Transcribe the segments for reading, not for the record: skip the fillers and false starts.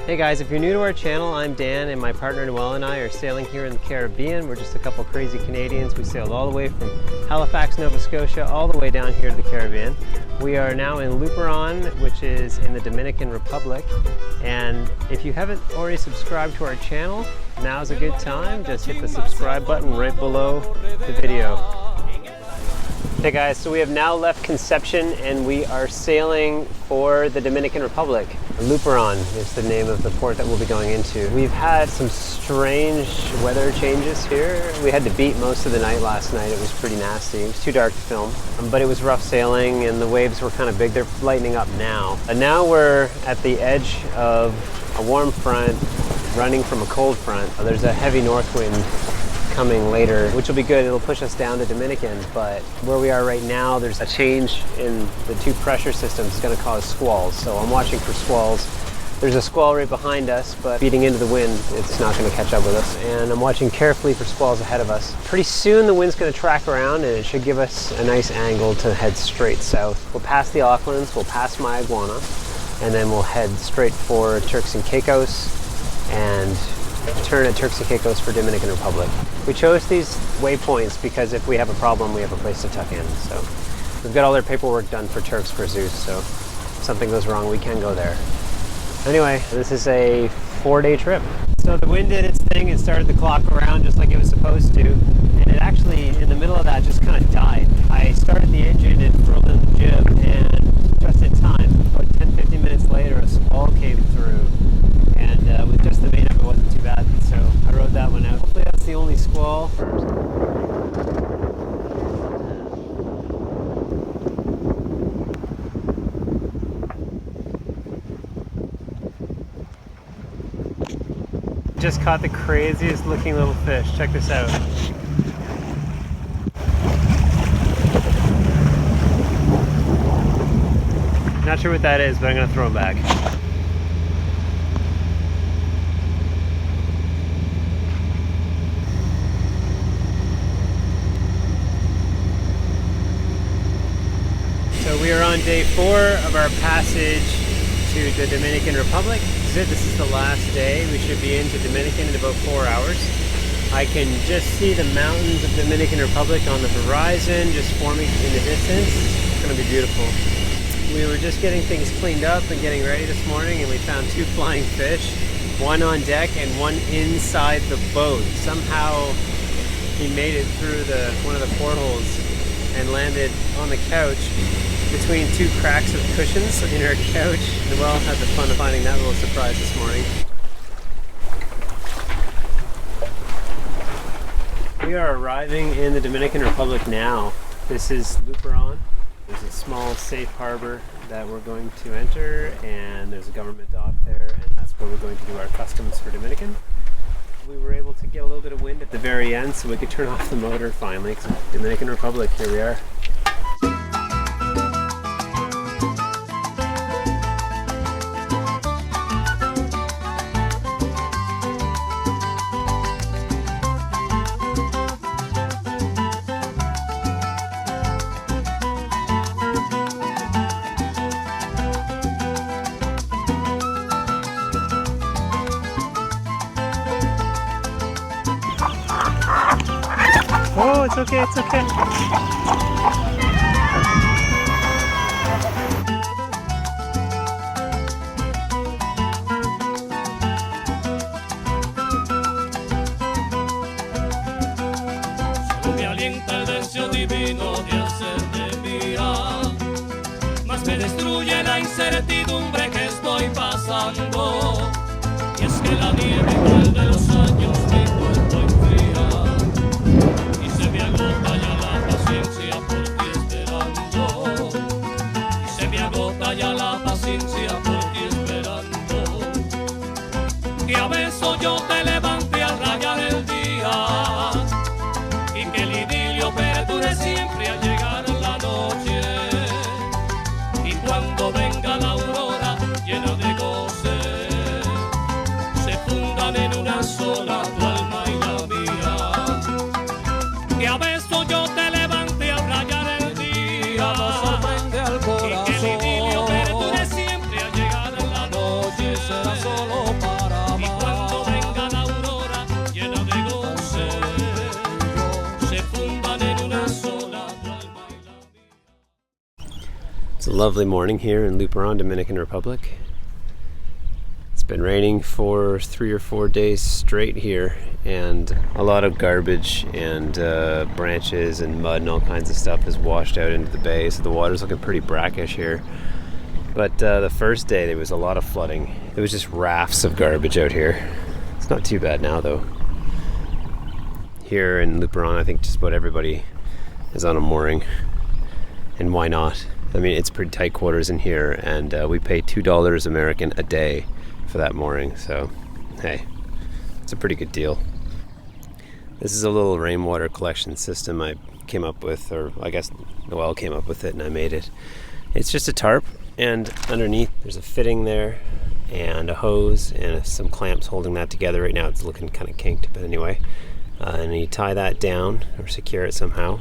Hey guys, if you're new to our channel, I'm Dan and my partner Noel and I are sailing here in the Caribbean. We're just a couple crazy Canadians. We sailed all the way from Halifax, Nova Scotia, all the way down here to the Caribbean. We are now in Luperon, which is in the Dominican Republic. And if you haven't already subscribed to our channel, now's a good time. Just hit the subscribe button right below the video. Hey guys, so we have now left Conception and we are sailing for the Dominican Republic. Luperon is the name of the port that we'll be going into. We've had some strange weather changes here. We had to beat most of the night last night. It was pretty nasty. It was too dark to film, but it was rough sailing and the waves were kind of big. They're lightening up now. And now we're at the edge of a warm front running from a cold front. There's a heavy north wind coming later, which will be good. It'll push us down to Dominican, but where we are right now, there's a change in the two pressure systems. It's going to cause squalls, so I'm watching for squalls. There's a squall right behind us, but feeding into the wind, it's not going to catch up with us, and I'm watching carefully for squalls ahead of us. Pretty soon the wind's going to track around and it should give us a nice angle to head straight south. We'll pass the Aucklands, we'll pass Mayaguana, and then we'll head straight for Turks and Caicos and turn at Turks and Caicos for Dominican Republic. We chose these waypoints because if we have a problem, we have a place to tuck in. So we've got all their paperwork done for Turks for Zeus, so if something goes wrong, we can go there. Anyway, this is a 4-day trip. So the wind did its thing and started the clock around just like it was supposed to, and it actually, in the middle of that, just kind of died. I started the engine and furled in the jib, and just in time, about 10-15 minutes later, a squall came through. And with just the main up, it wasn't too bad, so I rode that one out. Hopefully that's the only squall. Just caught the craziest looking little fish. Check this out. Not sure what that is, but I'm gonna throw him back. So we are on day 4 of our passage to the Dominican Republic. This is the last day. We should be into Dominican in about 4 hours. I can just see the mountains of Dominican Republic on the horizon, just forming in the distance. It's gonna be beautiful. We were just getting things cleaned up and getting ready this morning, and we found 2 flying fish, one on deck and one inside the boat. Somehow he made it through one of the portholes and landed on the couch between 2 cracks of cushions in our couch. Noel had the fun of finding that little surprise this morning. We are arriving in the Dominican Republic now. This is Luperon. There's a small safe harbor that we're going to enter, and there's a government dock there, and that's where we're going to do our customs for Dominican. We were able to get a little bit of wind at the very end so we could turn off the motor finally. Dominican Republic, here we are. Oh, it's okay, it's okay. Solo me alienta el deseo divino de hacerte mía, mas me destruye la incertidumbre que estoy pasando. Y es que la nieve igual de los años mi cuerpo enfría. Me agota ya la paciencia por ti esperando. Y se me agota ya la paciencia por ti esperando. Que a besos yo te levante al rayar el día. Y que el idilio perdure siempre al llegar la noche. Y cuando venga la aurora llena de goce, se fundan en una sola tu alma y la mía. Que a besos yo te levante a rayar el día, nos sorprende al corazón, y que el idilio perdure siempre al llegar la noche, será solo Lovely morning here in Luperon, Dominican Republic. It's been raining for 3 or 4 days straight here, and a lot of garbage and branches and mud and all kinds of stuff has washed out into the bay, so the water's looking pretty brackish here. But the first day there was a lot of flooding. There was just rafts of garbage out here. It's not too bad now though. Here in Luperon, I think just about everybody is on a mooring, and why not? I mean, it's pretty tight quarters in here, and we pay $2 American a day for that mooring, so hey, it's a pretty good deal. This is a little rainwater collection system I came up with, or I guess Noel came up with it and I made it. It's just a tarp, and underneath there's a fitting there and a hose and some clamps holding that together. Right now it's looking kind of kinked, but anyway. And you tie that down or secure it somehow.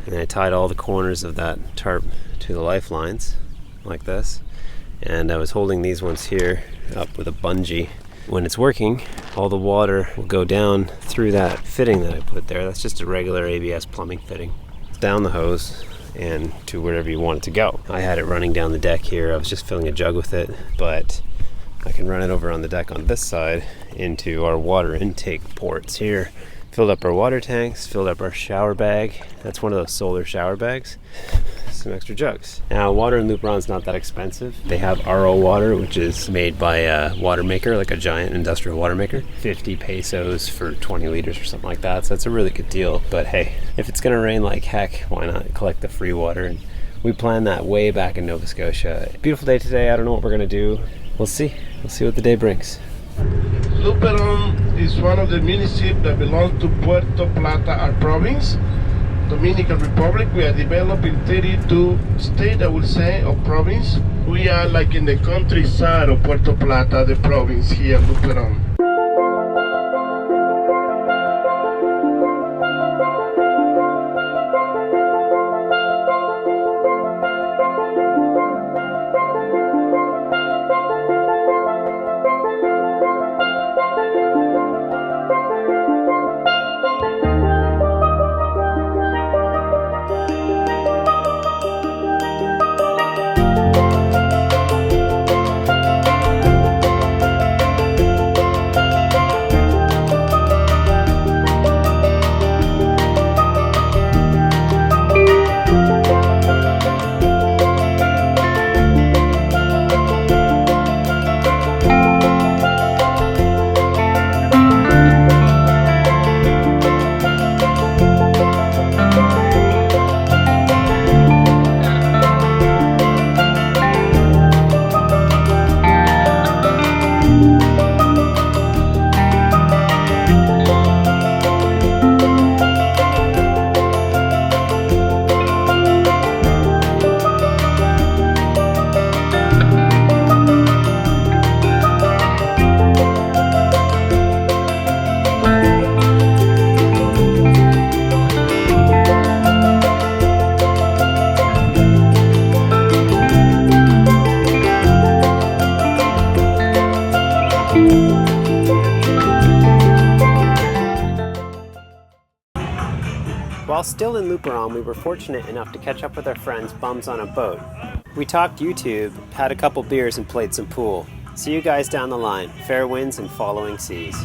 And then I tied all the corners of that tarp to the lifelines like this, and I was holding these ones here up with a bungee. When it's working, all the water will go down through that fitting that I put there. That's just a regular ABS plumbing fitting. Down the hose and to wherever you want it to go. I had it running down the deck here. I was just filling a jug with it, but I can run it over on the deck on this side into our water intake ports here. Filled up our water tanks, filled up our shower bag. That's one of those solar shower bags. Some extra jugs. Now, water in Luperon's not that expensive. They have RO water, which is made by a water maker, like a giant industrial water maker. 50 pesos for 20 liters or something like that. So that's a really good deal. But hey, if it's gonna rain like heck, why not collect the free water? And we planned that way back in Nova Scotia. Beautiful day today. I don't know what we're gonna do. We'll see. We'll see what the day brings. Luperon is one of the municipies that belong to Puerto Plata, our province, Dominican Republic. We are developing 32 states, I would say, or province. We are like in the countryside of Puerto Plata, the province here, Luperon. While still in Luperon, we were fortunate enough to catch up with our friends bums on a boat. We talked YouTube, had a couple beers, and played some pool. See you guys down the line. Fair winds and following seas.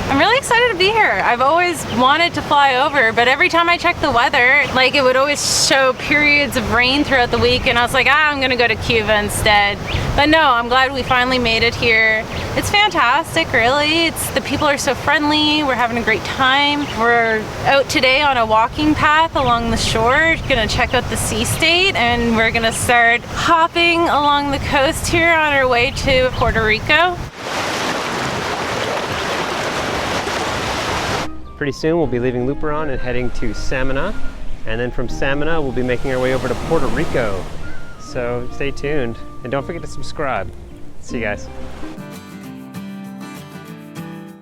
I'm really excited to be here. I've always wanted to fly over, but every time I check the weather, like it would always show periods of rain throughout the week, and I was like, I'm gonna go to Cuba instead. But no, I'm glad we finally made it here. It's fantastic, really. The people are so friendly. We're having a great time. We're out today on a walking path along the shore, gonna check out the sea state, and we're gonna start hopping along the coast here on our way to Puerto Rico. Pretty soon we'll be leaving Luperon and heading to Samana, and then from Samana we'll be making our way over to Puerto Rico. So stay tuned and don't forget to subscribe. See you guys.